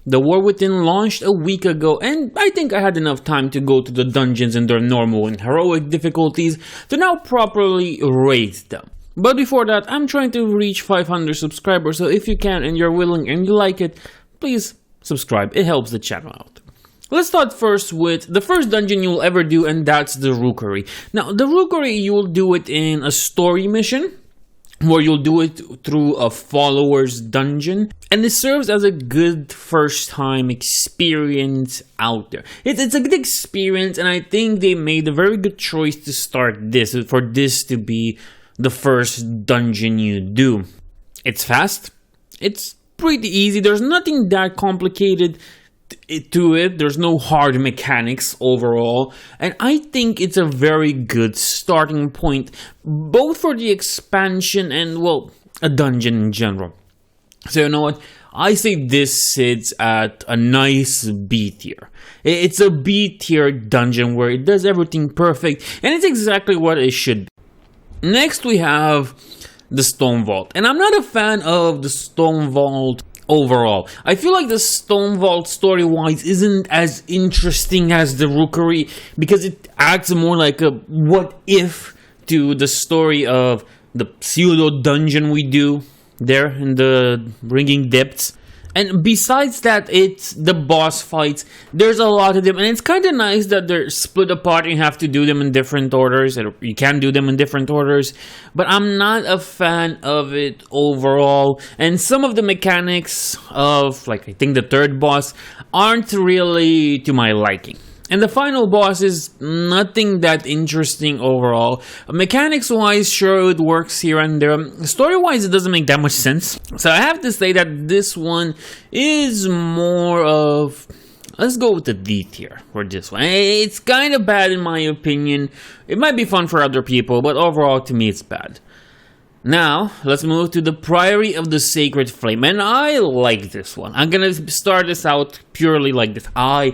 The War Within launched a week ago, and I think I had enough time to go to the dungeons in their normal and heroic difficulties to now properly rate them. But before that, I'm trying to reach 500 subscribers, so if you can and you're willing and you like it, please subscribe, it helps the channel out. Let's start first with the first dungeon you'll ever do, and that's the Rookery. Now, the Rookery, you'll do it in a story mission, where you'll do it through a follower's dungeon, and it serves as a good first time experience out there. It's a good experience, and I think they made a very good choice to start this, for this to be the first dungeon you do. It's fast, it's pretty easy, there's nothing that complicated to it, there's no hard mechanics overall, and I think it's a very good starting point, both for the expansion and, well, a dungeon in general. So you know what, I say this sits at a nice B tier. It's a B tier dungeon where it does everything perfect, and it's exactly what it should be. Next we have the Stone Vault, and I'm not a fan of the Stone Vault overall. I feel like the Stone Vault story-wise isn't as interesting as the Rookery, because it acts more like a what-if to the story of the pseudo dungeon we do there in the Ringing Depths. And besides that, it's the boss fights. There's a lot of them, and it's kind of nice that they're split apart and you have to do them in different orders, and you can do them in different orders. But I'm not a fan of it overall, and some of the mechanics of, like, I think the third boss aren't really to my liking. And the final boss is nothing that interesting overall. Mechanics-wise, sure, it works here and there. Story-wise, it doesn't make that much sense. So I have to say that this one is more of... Let's go with the D tier for this one. It's kind of bad in my opinion. It might be fun for other people, but overall, to me, it's bad. Now, let's move to the Priory of the Sacred Flame. And I like this one. I'm gonna start this out purely like this. I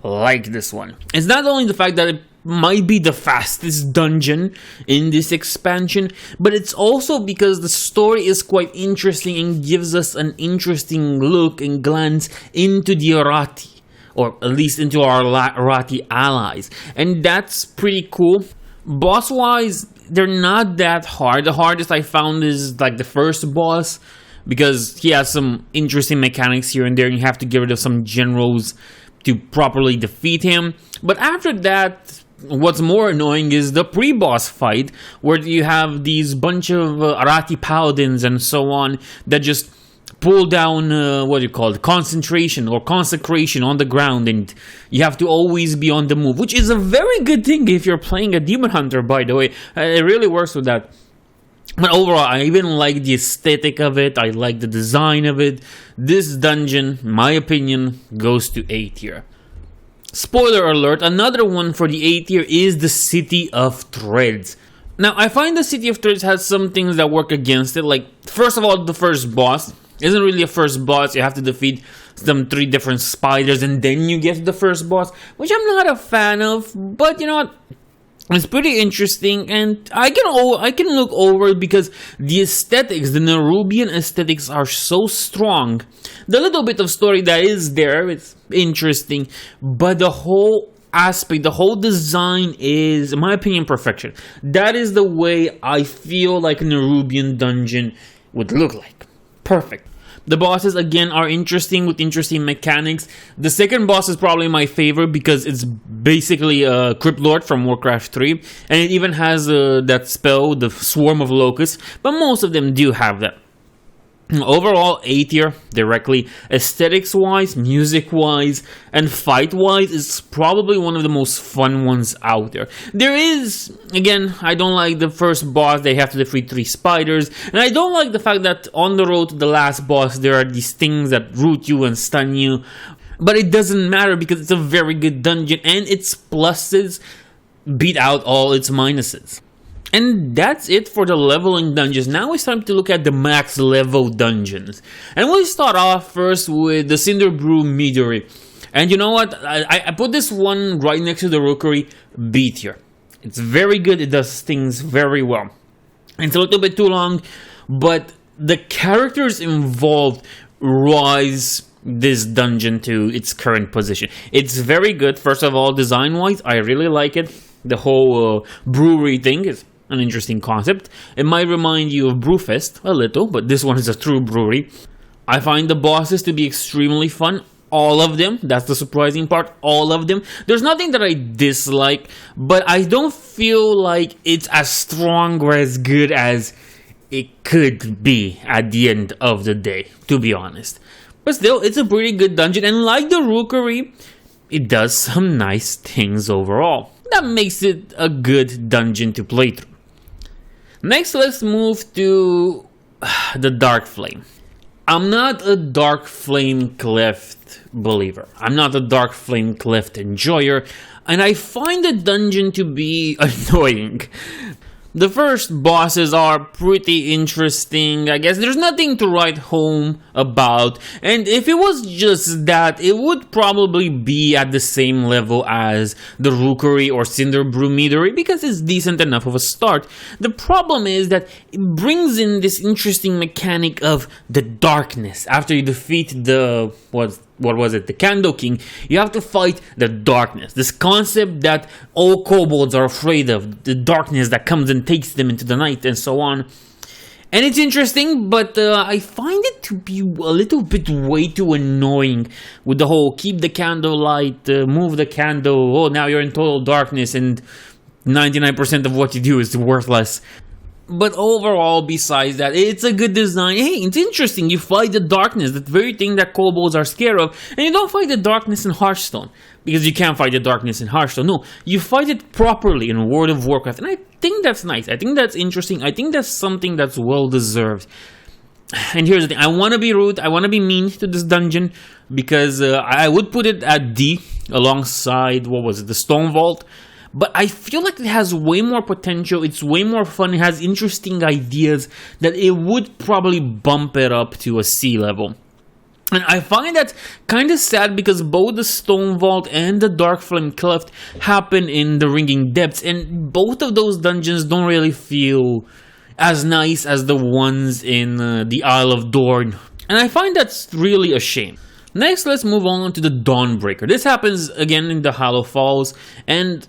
like this one. It's not only the fact that it might be the fastest dungeon in this expansion, but it's also because the story is quite interesting and gives us an interesting look and glance into the Arati, or at least into our Arati allies, and that's pretty cool. Boss wise, they're not that hard. The hardest I found is like the first boss, because he has some interesting mechanics here and there, and you have to get rid of some generals to properly defeat him. But after that, what's more annoying is the pre-boss fight, where you have these bunch of Arati paladins and so on that just pull down, concentration or consecration on the ground, and you have to always be on the move, which is a very good thing if you're playing a demon hunter, by the way. It really works with that. But overall, I even like the aesthetic of it, I like the design of it. This dungeon, in my opinion, goes to A tier. Spoiler alert, another one for the A tier is the City of Threads. Now, I find the City of Threads has some things that work against it, like, first of all, the first boss isn't really a first boss. You have to defeat some 3 different spiders, and then you get to the first boss, which I'm not a fan of, but you know what? It's pretty interesting, and I can look over it because the aesthetics, the Nerubian aesthetics are so strong. The little bit of story that is there, it's interesting, but the whole aspect, the whole design is, in my opinion, perfection. That is the way I feel like a Nerubian dungeon would look like. Perfect. The bosses, again, are interesting with interesting mechanics. The second boss is probably my favorite because it's basically a Crypt Lord from Warcraft 3. And it even has that spell, the Swarm of Locusts. But most of them do have that. Overall, A tier directly. Aesthetics-wise, music-wise, and fight-wise, it's probably one of the most fun ones out there. There is, again, I don't like the first boss, they have to defeat 3 spiders, and I don't like the fact that on the road to the last boss, there are these things that root you and stun you. But it doesn't matter because it's a very good dungeon, and its pluses beat out all its minuses. And that's it for the leveling dungeons. Now it's time to look at the max level dungeons. And we'll start off first with the Cinderbrew Meadery. And you know what? I put this one right next to the Rookery, B tier. It's very good. It does things very well. It's a little bit too long, but the characters involved rise this dungeon to its current position. It's very good. First of all, design-wise, I really like it. The whole brewery thing is an interesting concept. It might remind you of Brewfest a little, but this one is a true brewery. I find the bosses to be extremely fun. All of them. That's the surprising part. All of them. There's nothing that I dislike, but I don't feel like it's as strong or as good as it could be at the end of the day, to be honest. But still, it's a pretty good dungeon, and like the Rookery, it does some nice things overall. That makes it a good dungeon to play through. Next, let's move to the Dark Flame. I'm not a Dark Flame Cleft believer. I'm not a Dark Flame Cleft enjoyer, and I find the dungeon to be annoying. The first bosses are pretty interesting. I guess there's nothing to write home about. And if it was just that, it would probably be at the same level as the Rookery or Cinderbrew Meadery because it's decent enough of a start. The problem is that it brings in this interesting mechanic of the darkness. After you defeat the... what was it? The Candle King. You have to fight the darkness. This concept that all kobolds are afraid of. The darkness that comes and takes them into the night and so on. And it's interesting, but I find it to be a little bit way too annoying with the whole keep the candle light, move the candle, oh now you're in total darkness and 99% of what you do is worthless. But overall, besides that, it's a good design. Hey, it's interesting. You fight the darkness, that very thing that kobolds are scared of. And you don't fight the darkness in Hearthstone. Because you can't fight the darkness in Hearthstone. No, you fight it properly in World of Warcraft. And I think that's nice. I think that's interesting. I think that's something that's well deserved. And here's the thing. I want to be rude. I want to be mean to this dungeon. Because I would put it at D alongside, what was it, the Stone Vault. But I feel like it has way more potential, it's way more fun, it has interesting ideas that it would probably bump it up to a C level. And I find that kind of sad because both the Stone Vault and the Dark Flame Cleft happen in the Ringing Depths, and both of those dungeons don't really feel as nice as the ones in the Isle of Dorn. And I find that's really a shame. Next, let's move on to the Dawnbreaker. This happens again in the Hollow Falls, and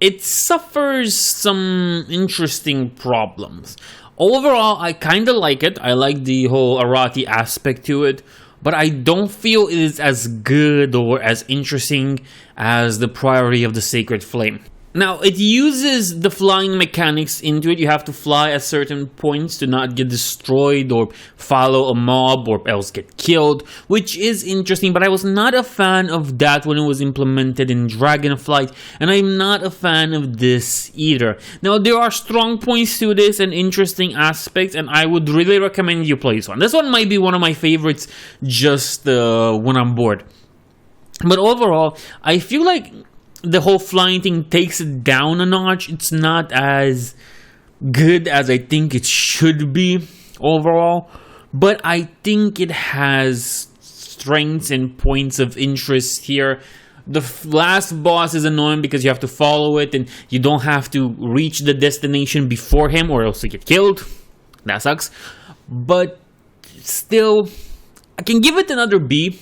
it suffers some interesting problems. Overall, I kind of like it. I like the whole Arati aspect to it. But I don't feel it is as good or as interesting as the Priory of the Sacred Flame. Now, it uses the flying mechanics into it. You have to fly at certain points to not get destroyed or follow a mob or else get killed, which is interesting, but I was not a fan of that when it was implemented in Dragonflight, and I'm not a fan of this either. Now, there are strong points to this and interesting aspects, and I would really recommend you play this one. This one might be one of my favorites just when I'm bored. But overall, I feel like the whole flying thing takes it down a notch. It's not as good as I think it should be overall, but I think it has strengths and points of interest here. The last boss is annoying because you have to follow it and you don't have to reach the destination before him or else you get killed. That sucks. But still, I can give it another B.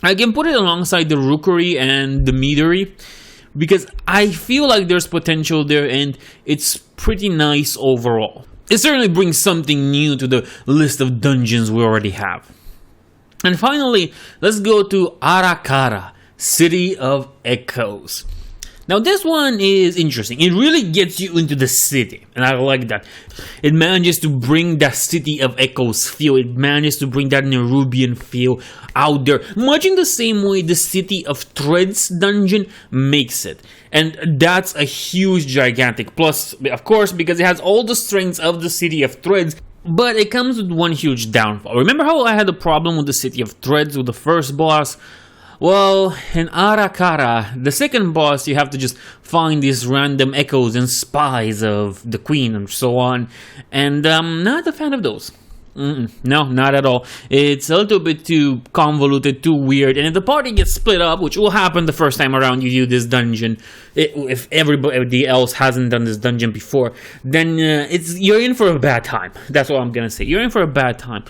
I can put it alongside the Rookery and the Meadery because I feel like there's potential there and it's pretty nice overall. It certainly brings something new to the list of dungeons we already have. And finally, let's go to Arakara, City of Echoes. Now this one is interesting. It really gets you into the city, and I like that. It manages to bring that City of Echoes feel. It manages to bring that Nerubian feel out there, much in the same way the City of Threads dungeon makes it. And that's a huge, gigantic plus, of course, because it has all the strengths of the City of Threads, but it comes with one huge downfall. Remember how I had a problem with the City of Threads with the first boss? Well, in Arakara, the second boss, you have to just find these random echoes and spies of the queen and so on. And I'm not a fan of those. No, not at all. It's a little bit too convoluted, too weird. And if the party gets split up, which will happen the first time around you do this dungeon, if everybody else hasn't done this dungeon before, then you're in for a bad time. That's what I'm gonna say. You're in for a bad time.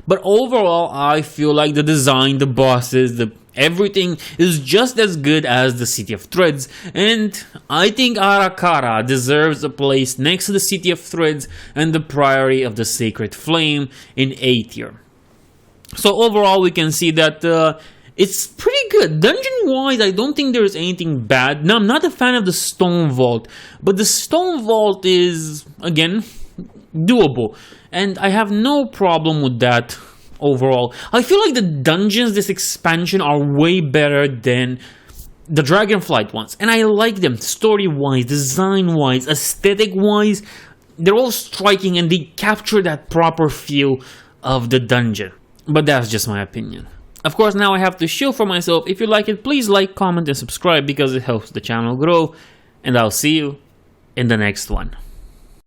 But overall, I feel like the design, the bosses, everything is just as good as the City of Threads, and I think Arakara deserves a place next to the City of Threads and the Priory of the Sacred Flame in A tier. So overall, we can see that it's pretty good. Dungeon-wise, I don't think there's anything bad. Now, I'm not a fan of the Stone Vault, but the Stone Vault is, again, doable. And I have no problem with that overall. I feel like the dungeons this expansion are way better than the Dragonflight ones. And I like them story-wise, design-wise, aesthetic-wise. They're all striking and they capture that proper feel of the dungeon. But that's just my opinion. Of course, now I have to show for myself. If you like it, please like, comment, and subscribe because it helps the channel grow. And I'll see you in the next one.